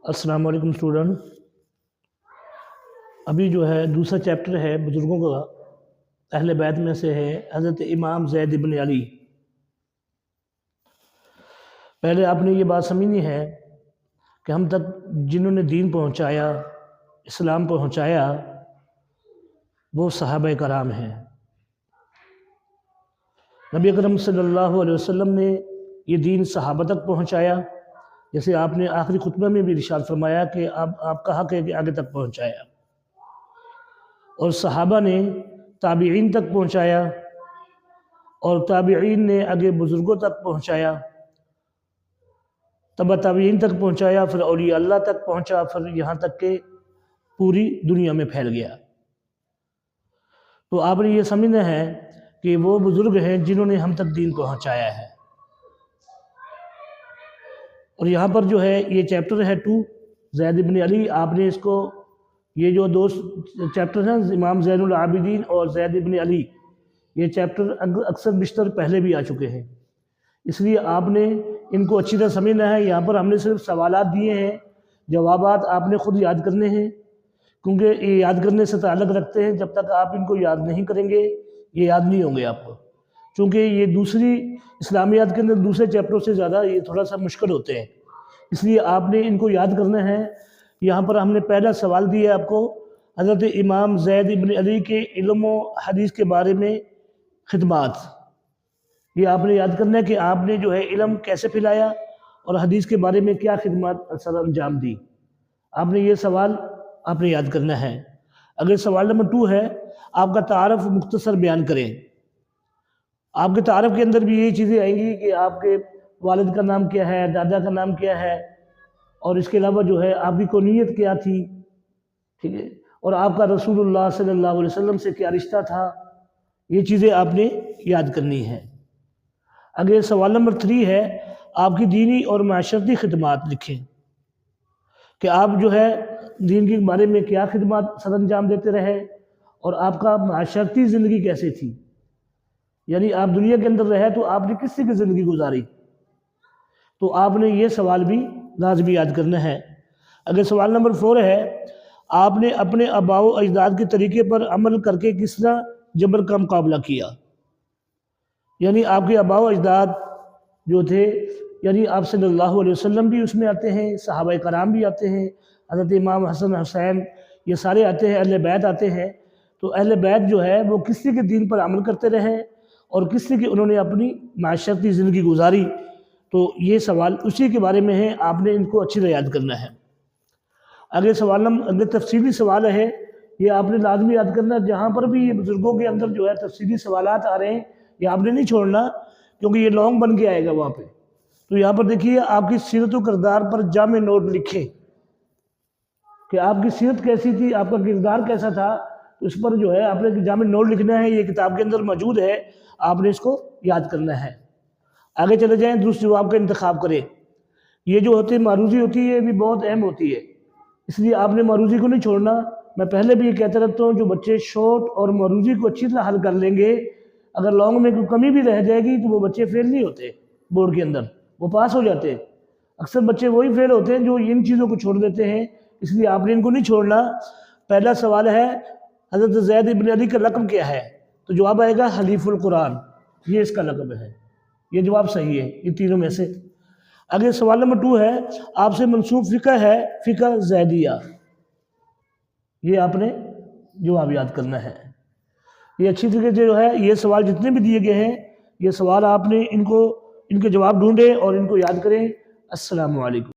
السلام علیکم اسٹوڈنٹ۔ ابھی جو ہے دوسرا چیپٹر ہے بزرگوں کا، اہل بیت میں سے ہے حضرت امام زید بن علی۔ پہلے آپ نے یہ بات سمجھنی ہے کہ ہم تک جنہوں نے دین پہنچایا، اسلام پہنچایا، وہ صحابہ کرام ہیں۔ نبی اکرم صلی اللہ علیہ وسلم نے یہ دین صحابہ تک پہنچایا، جیسے آپ نے آخری خطبہ میں بھی ارشاد فرمایا کہ آپ کا حق ہے کہ آگے تک پہنچایا، اور صحابہ نے تابعین تک پہنچایا، اور تابعین نے آگے بزرگوں تک پہنچایا، تبع تابعین تک پہنچایا، پھر اولیاء اللہ تک پہنچا، پھر یہاں تک کہ پوری دنیا میں پھیل گیا۔ تو آپ نے یہ سمجھنا ہے کہ وہ بزرگ ہیں جنہوں نے ہم تک دین پہنچایا ہے۔ اور یہاں پر جو ہے یہ چیپٹر ہے 2 زید بن علی۔ آپ نے اس کو یہ جو دو چیپٹر ہیں امام زین العابدین اور زید بن علی، یہ چیپٹر اکثر بیشتر پہلے بھی آ چکے ہیں، اس لیے آپ نے ان کو اچھی طرح سمجھنا ہے۔ یہاں پر ہم نے صرف سوالات دیے ہیں، جوابات آپ نے خود یاد کرنے ہیں، کیونکہ یہ یاد کرنے سے تعلق رکھتے ہیں۔ جب تک آپ ان کو یاد نہیں کریں گے یہ یاد نہیں ہوں گے آپ کو، چونکہ یہ دوسری اسلامیات کے اندر دوسرے چیپٹروں سے زیادہ یہ تھوڑا سا مشکل ہوتے ہیں، اس لیے آپ نے ان کو یاد کرنا ہے۔ یہاں پر ہم نے پہلا سوال دیا ہے آپ کو، حضرت امام زید بن علی کے علم و حدیث کے بارے میں خدمات۔ یہ آپ نے یاد کرنا ہے کہ آپ نے جو ہے علم کیسے پھیلایا اور حدیث کے بارے میں کیا خدمات سر انجام دی، آپ نے یہ سوال آپ نے یاد کرنا ہے۔ اگر سوال نمبر 2 ہے، آپ کا تعارف مختصر بیان کریں۔ آپ کے تعارف کے اندر بھی یہی چیزیں آئیں گی کہ آپ کے والد کا نام کیا ہے، دادا کا نام کیا ہے، اور اس کے علاوہ جو ہے آپ کی کونیت کیا تھی، ٹھیک ہے، اور آپ کا رسول اللہ صلی اللہ علیہ وسلم سے کیا رشتہ تھا، یہ چیزیں آپ نے یاد کرنی ہے۔ اگر سوال نمبر 3 ہے، آپ کی دینی اور معاشرتی خدمات لکھیں کہ آپ جو ہے دین کے بارے میں کیا خدمات سر انجام دیتے رہے، اور آپ کا معاشرتی زندگی کیسے تھی، یعنی آپ دنیا کے اندر رہے تو آپ نے کس طرح کی زندگی گزاری، تو آپ نے یہ سوال بھی لازمی یاد کرنا ہے۔ اگر سوال نمبر 4 ہے، آپ نے اپنے آباء و اجداد کے طریقے پر عمل کر کے کس طرح جبر کا مقابلہ کیا، یعنی آپ کے آباء و اجداد جو تھے، یعنی آپ صلی اللہ علیہ وسلم بھی اس میں آتے ہیں، صحابہ کرام بھی آتے ہیں، حضرت امام حسن حسین یہ سارے آتے ہیں، اہل بیت آتے ہیں۔ تو اہل بیت جو ہے وہ کس طرح کے دین پر عمل کرتے رہے اور کس طرح کی انہوں نے اپنی معاشرتی زندگی گزاری، تو یہ سوال اسی کے بارے میں ہے، آپ نے ان کو اچھی طرح یاد کرنا ہے۔ اگر تفصیلی سوال ہے، یہ آپ نے لازمی یاد کرنا ہے۔ جہاں پر بھی یہ بزرگوں کے اندر جو ہے تفصیلی سوالات آ رہے ہیں، یہ آپ نے نہیں چھوڑنا، کیونکہ یہ لانگ بن کے آئے گا وہاں پہ۔ تو یہاں پر دیکھیے، آپ کی سیرت و کردار پر جامع نوٹ لکھیں کہ آپ کی سیرت کیسی تھی، آپ کا کردار کیسا تھا، اس پر جو ہے آپ نے جامع نوٹ لکھنا ہے۔ یہ کتاب کے اندر موجود ہے، آپ نے اس کو یاد کرنا ہے۔ آگے چلے جائیں، درست جواب کا انتخاب کریں۔ یہ جو ہوتی ہے معروضی ہوتی ہے، یہ بھی بہت اہم ہوتی ہے، اس لیے آپ نے معروضی کو نہیں چھوڑنا۔ میں پہلے بھی یہ کہتا رہتا ہوں، جو بچے شارٹ اور معروضی کو اچھی طرح حل کر لیں گے، اگر لانگ میں کوئی کمی بھی رہ جائے گی تو وہ بچے فیل نہیں ہوتے بورڈ کے اندر، وہ پاس ہو جاتے ہیں۔ اکثر بچے وہی فیل ہوتے ہیں جو ان چیزوں کو چھوڑ دیتے ہیں، اس لیے آپ نے ان کو نہیں چھوڑنا۔ پہلا سوال ہے، حضرت زید بن علی کا لقب کیا ہے، تو جواب آئے گا حلیف القرآن، یہ اس کا لقب ہے، یہ جواب صحیح ہے یہ تینوں میں سے۔ اگر سوال نمبر 2 ہے، آپ سے منسوب فقہ ہے فقہ زیدیہ، یہ آپ نے جواب یاد کرنا ہے۔ یہ اچھی طریقے سے جو ہے یہ سوال جتنے بھی دیے گئے ہیں، یہ سوال آپ نے ان کے جواب ڈھونڈیں اور ان کو یاد کریں۔ السلام علیکم۔